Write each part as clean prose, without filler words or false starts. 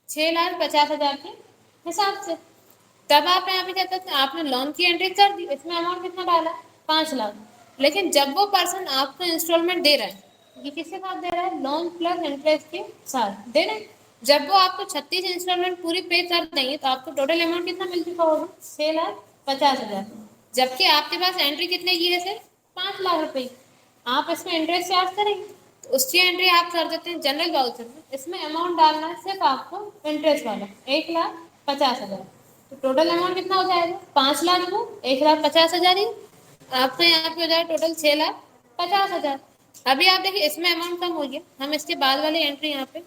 6,50,000 के हिसाब से। तब आप यहाँ पे क्या करते हैं, आपने लोन की एंट्री कर दी, इसमें अमाउंट कितना डाला, 5 लाख। लेकिन जब वो पर्सन आपको इंस्टॉलमेंट दे रहा है, ये किसके साथ दे रहा है, लोन प्लस इंटरेस्ट के साथ दे रहे हैं। जब वो आपको 36 इंस्टॉलमेंट पूरी पे कर देंगे तो आपको टोटल अमाउंट कितना मिल चुका होगा, 6,50,000। जबकि आपके पास एंट्री कितने की है, सिर्फ 5 लाख रुपए की। आप इसमें इंटरेस्ट चार्ज करेंगे तो उसकी एंट्री आप कर देते हैं जनरल वाउचर में। इसमें अमाउंट डालना है सिर्फ आपको इंटरेस्ट वाला, 1,50,000। तो टोटल अमाउंट कितना हो जाएगा, 5 लाख को 1,50,000 ही आपको यहाँ पे हो जाएगा टोटल 6,50,000। अभी आप देखिए इसमें अमाउंट कम हो गया, हम इसके बाद वाली एंट्री यहाँ पे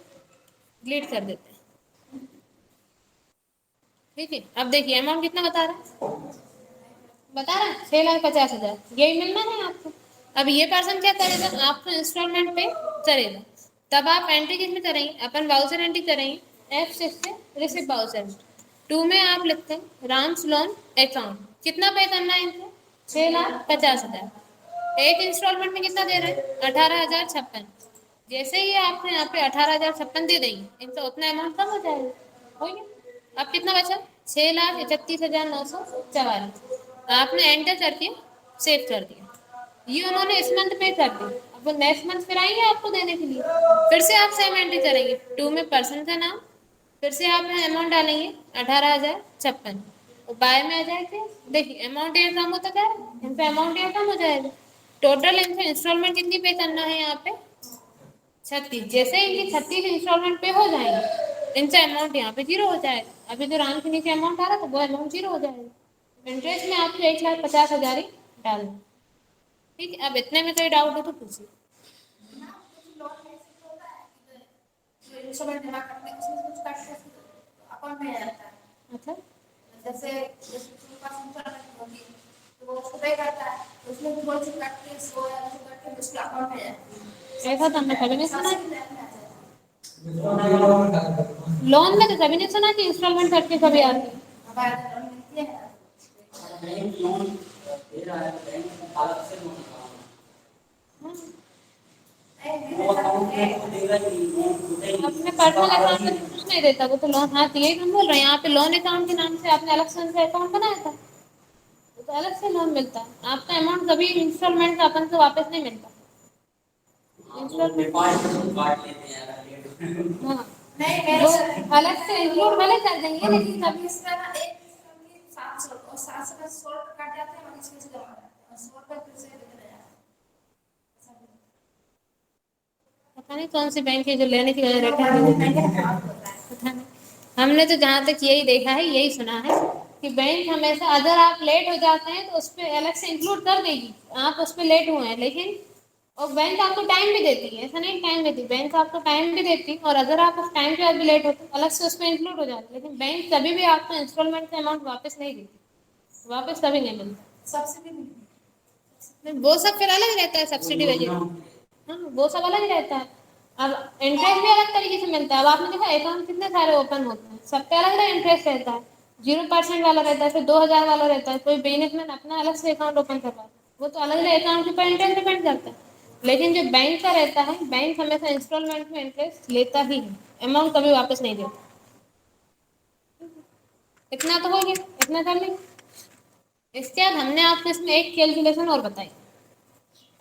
डिलीट कर देते हैं। ठीक है, अब देखिए अमाउंट कितना बता रहा है, 6,50,000, यही मिलना है आपको। अब ये पर्सन क्या करेगा, आपको इंस्टॉलमेंट पे करेगा। तब आप एंट्री किस में करेंगे, अपन वाउचर एंट्री करेंगे F6 से रिसिप्ट वाउचर। 2 में आप लिखते हैं राम्स लोन अकाउंट, कितना पे करना है इनको, 6,50,000। एक इंस्टॉलमेंट में कितना दे रहे हैं, 18,056। जैसे ही आपको यहाँ पे 18,056 दे देंगे, इनका उतना अमाउंट कम हो जाएगा, हो गया। अब कितना बचा, 6,31,944। आपने एंटर करके सेव कर दिया, ये उन्होंने इस मंथ पे कर दिया। अब वो नेक्स्ट मंथ फिर आएंगे आपको देने के लिए, फिर से आप सेम एंट्री करेंगे। 2 में पर्सन का नाम, फिर से आप अमाउंट डालेंगे 18,056, और बाय में आ जाएगा। देखिए अमाउंट यहाँ कम होता क्या है, यहाँ पे अमाउंट यहाँ कम हो जाएगा। टोटल इनसे इंस्टॉलमेंट कितनी पे करना है यहाँ पे, 36। जैसे ही ये 36 इंस्टॉलमेंट पे हो जाएंगे, इनसे अमाउंट यहाँ पे जीरो हो जाएगा। अभी जो राम के नीचे अमाउंट आ रहा था वो अमाउंट जीरो हो जाएगा। इंटरेस्ट में आपको 1,50,000 ही डालना। ठीक है, अब इतने में कोई डाउट हो तो पूछिए। अच्छा, जैसे ऐसा तो हमने कभी नहीं सुना। लोन में तो कभी नहीं सुना कि इंस्टॉलमेंट करके कभी आती है। अपने पर्सनल अकाउंट में तो कुछ नहीं देता वो तो लोन। हाँ तो यही हम बोल रहे हैं, यहाँ पे लोन अकाउंट के नाम से आपने अलग से अकाउंट बनाया था, वो तो अलग से लोन मिलता है। आपका अमाउंट कभी इंस्टॉलमेंट का अपन को वापस नहीं मिलता। इंस्टॉलमेंट हाँ वो अलग से इंक्लूड भले कर देंगे, लेकिन कभी इसका ना एक 700 और 700 का 100 काट जाते हैं, इसमें से जमा है 100 का फिर से देते हैं। पता नहीं कौन सी बैंक है जो लेने की वजह पता नहीं। हमने तो जहाँ तक यही देखा है, यही सुना है कि बैंक हमेशा अगर आप लेट हो जाते हैं तो उस पर अलग से इंक्लूड कर देगी, आप उस पर लेट हुए हैं। लेकिन और बैंक आपको टाइम भी देती है, ऐसा नहीं टाइम देती, बैंक आपको टाइम भी देती है। और अगर आप उस टाइम पे अभी लेट होते अलग से उस पर इंक्लूड हो जाते। लेकिन बैंक कभी भी आपको इंस्टॉलमेंट का अमाउंट वापस नहीं देती, वापस कभी नहीं मिलता। सब्सिडी वो सब फिर अलग रहता है, सब्सिडी वगैरह हाँ वो सब अलग रहता है। अब इंटरेस्ट भी अलग तरीके से मिलता है। अब आपने देखा अकाउंट कितने सारे ओपन होते हैं, सबका अलग अलग इंटरेस्ट रहता है। 0% वाला रहता है, फिर 2,000 वाला रहता है। कोई बिजनेसमैन अपना अलग से अकाउंट ओपन करवाता है, वो तो अलग अलग अकाउंट के ऊपर इंटरेस्ट डिपेंड करता है। लेकिन जो बैंक का रहता है, बैंक हमेशा इंस्टॉलमेंट में इंटरेस्ट लेता ही है, अमाउंट कभी वापस नहीं देता। इतना तो हो गया, इतना कर लेंगे। इसके बाद हमने आपको इसमें एक कैलकुलेशन और बताई,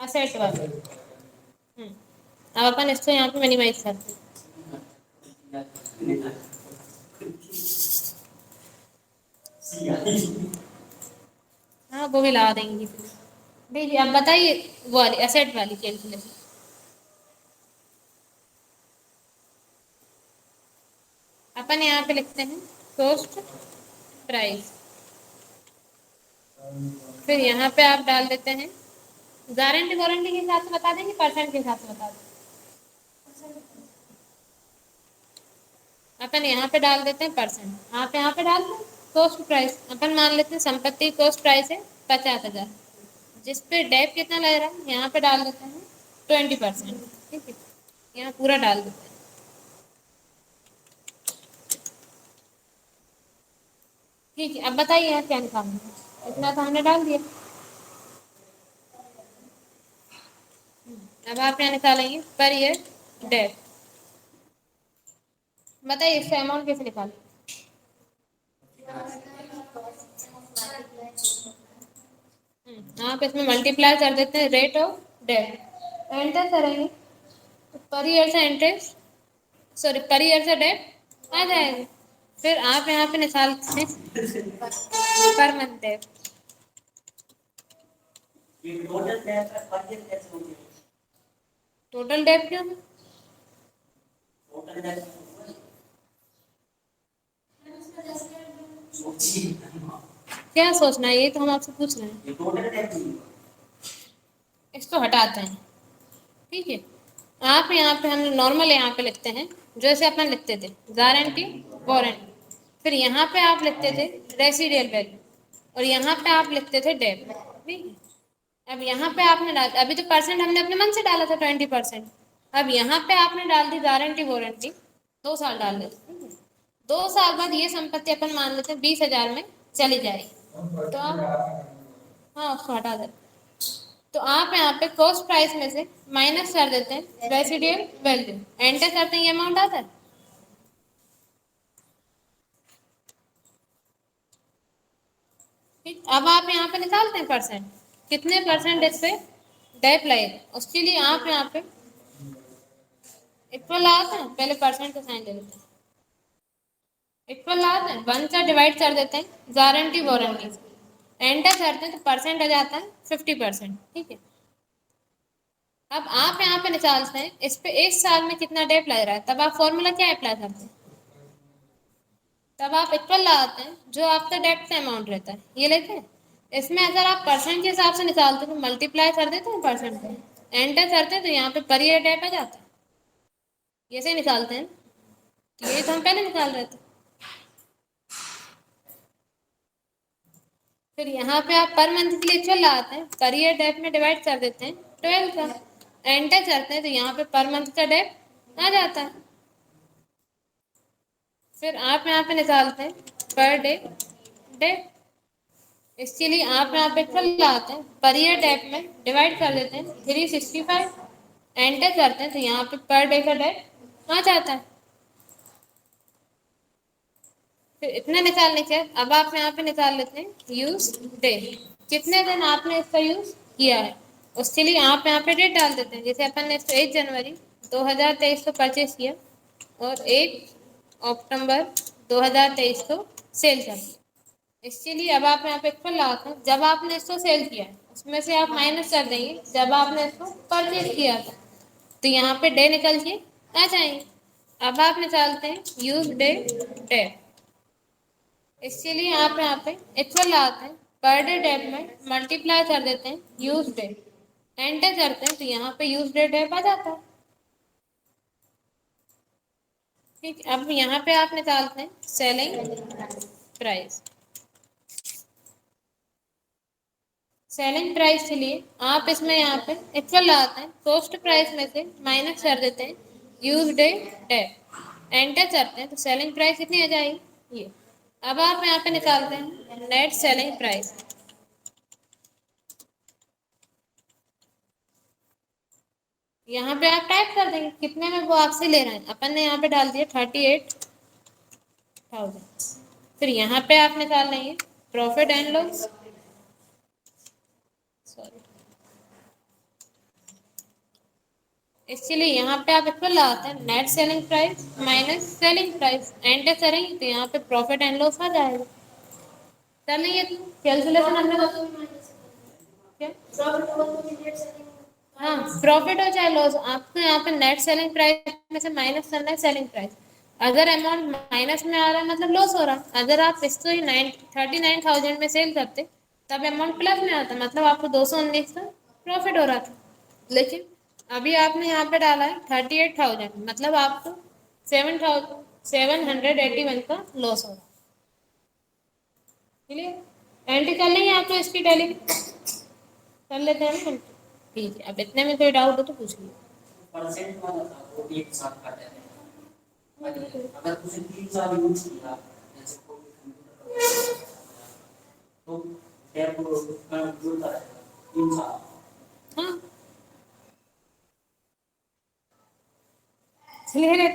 असेट वाली। अब अपन इसको यहाँ पे मिनिमाइज करते हैं। हाँ वो भी लगा देंगे। देखिए अब बताइए वो वाली एसेट वाली कैलकुलेशन। अपन यहाँ पे लिखते हैं कॉस्ट प्राइस, फिर यहाँ पे आप डाल देते हैं गारंटी वारंटी के हिसाब से बता देंगे, परसेंट के हिसाब से बता देंगे। अपन यहाँ पे डाल देते हैं परसेंट, आप यहाँ पे डाल दें कॉस्ट प्राइस। अपन मान लेते हैं संपत्ति कॉस्ट प्राइस है 50,000, जिस पे डेप कितना लग रहा है यहाँ पे डाल देते हैं 20%। ठीक है, यहाँ पूरा डाल देते हैं। ठीक है, अब बताइए यहाँ क्या निकालना है, इतना तो हमने डाल दिया। अब आप यहाँ निकालेंगे पर ईयर डेप, बताइए इससे अमाउंट कैसे निकालें? आप इसमें मल्टीप्लाई कर देते हैं रेट ऑफ डेट, एंटर करेंगे तो पर ईयर से इंटरेस्ट, सॉरी पर ईयर से डेट आ जाएगा। फिर आप यहाँ पे निकालते हैं per month date. Total date क्यों है? क्या सोचना है, ये तो हम आपसे पूछ रहे हैं। इसको हटाते हैं, ठीक है। आप यहाँ पे हम नॉर्मल यहाँ पे लिखते हैं जैसे अपन लिखते थे गारंटी वारंटी, फिर यहाँ पे आप लिखते थे रेसिडियल वैल्यू और यहाँ पे आप लिखते थे डेट, ठीक है। अब यहाँ पे आपने डाल, अभी तो परसेंट हमने अपने मन से डाला था 20%, अब यहाँ पे आपने डाल दी गारंटी वारंटी, 2 साल डाल देते, 2 साल बाद ये संपत्ति अपन मान लेते हैं 20,000 में चली जाएगी, तो आप, हाँ उसको हटा देते, तो आप यहाँ पे कॉस्ट प्राइस में से माइनस कर देते हैं रेसिडियल वैल्यू, एंटर करते हैं, ये अमाउंट आता है। ठीक, अब आप यहाँ पे निकालते हैं परसेंट, कितने परसेंट इस पे डेट लगेगा, उसके लिए आप यहाँ पे इक्वल लगाते हैं, पहले परसेंट का साइन दे देते हैं, इक्वल लगाते हैं, 1 से डिवाइड कर देते हैं गारंटी वारंटी, एंटर करते हैं तो परसेंट आ जाता है 50%, ठीक है। अब आप यहाँ पे निकालते हैं इस पे 1 साल में कितना डेट लग रहा है, तब आप फॉर्मूला क्या अप्लाई करते हैं, तब आप इक्वल लगाते हैं जो आपका डेट का अमाउंट रहता है, ये लेते हैं। इसमें अगर आप परसेंट के हिसाब से निकालते हैं तो मल्टीप्लाई कर देते हैं परसेंट पे, एंटर करते हैं तो यहाँ पे पर ईयर डेट आ जाता है, ये से निकालते हैं, तो ये तो हम पहले निकाल रहे थे। फिर यहाँ पे आप पर मंथ के लिए इक्वल लगाते हैं, पर ईयर डेट में डिवाइड कर देते हैं 12 का, एंटर करते हैं तो यहाँ पे पर मंथ का डेट आ जाता है। फिर आप यहाँ पे निकालते हैं पर डे डेट, इसके लिए आप यहाँ पे इक्वल लगाते हैं, पर ईयर डेट में डिवाइड कर देते हैं 365, एंटर करते हैं तो यहाँ पे पर डे का डेट आ जाता है। फिर इतना निकालने के बाद अब आप यहाँ पे निकाल लेते हैं यूज डे, कितने दिन आपने इसका यूज किया है, उसके लिए आप यहाँ पे डेट डाल देते हैं, जैसे अपन ने इसको 1 जनवरी 2023 को परचेज किया और 1 अक्टूबर 2023 को सेल कर दिया, इसके लिए अब आप यहाँ पे इक्वल लगाते हैं, जब आपने इसको सेल किया है उसमें से आप माइनस कर देंगे जब आपने इसको परचेज किया था, तो यहाँ पे डे निकल के आ जाएंगे। अब आप निकालते हैं यूज डे डेट, इसके लिए आप यहाँ पे इक्वल लगाते हैं, पर डे डेट में मल्टीप्लाई कर देते हैं यूज डे, एंटर करते हैं तो यहाँ पे यूज डे डेट आ जाता है, ठीक। अब यहाँ पे आप निकालते हैं सेलिंग प्राइस, सेलिंग प्राइस के लिए आप इसमें यहाँ पे इक्वल लगाते हैं, कॉस्ट प्राइस में से माइनस कर देते हैं यूज डे डेट, एंटर करते हैं तो सेलिंग प्राइस कितनी आ जाएगी ये। अब आप यहाँ पे निकालते हैं नेट सेलिंग प्राइस, यहाँ पे आप टाइप कर देंगे कितने में वो आपसे ले रहे हैं, अपन ने यहाँ पे डाल दिया 38,000। फिर यहाँ पे आप निकाल लेंगे प्रॉफिट एंड लॉस, सॉरी, इसके लिए यहाँ पे आप इक्वल लगाते हैं net selling price minus selling price, enter करेंगे तो यहाँ पे प्रॉफिट एंड लॉस आ जाएगा। कर लेंगे कैलकुलेशन हमने क्या, हाँ प्रॉफिट हो चाहे लॉस, आपको यहाँ पे नेट सेलिंग प्राइस में से माइनस करना है सेलिंग प्राइस, अगर अमाउंट माइनस में आ रहा है मतलब लॉस हो रहा है, अगर आप इसको ही 39,000 में सेल करते तब अमाउंट प्लस में आता मतलब आपको 219 का प्रॉफिट हो रहा था, लेकिन अभी आपने यहाँ पे डाला है 38,000 मतलब आपको 7,781 का लॉस हो रहा है, क्लियर। एंट्री कर लेंगे आपको इसकी टैली कर लेते हैं ना, ठीक है। अब इतने में कोई डाउट हो तो पूछ लीजिए। परसेंट वाला था वो भी एक साथ काटा है, अगर तुझे 3 साल यूज किया जैसे तो टैप का जुड़ता है 3 साल, हाँ क्लियर है।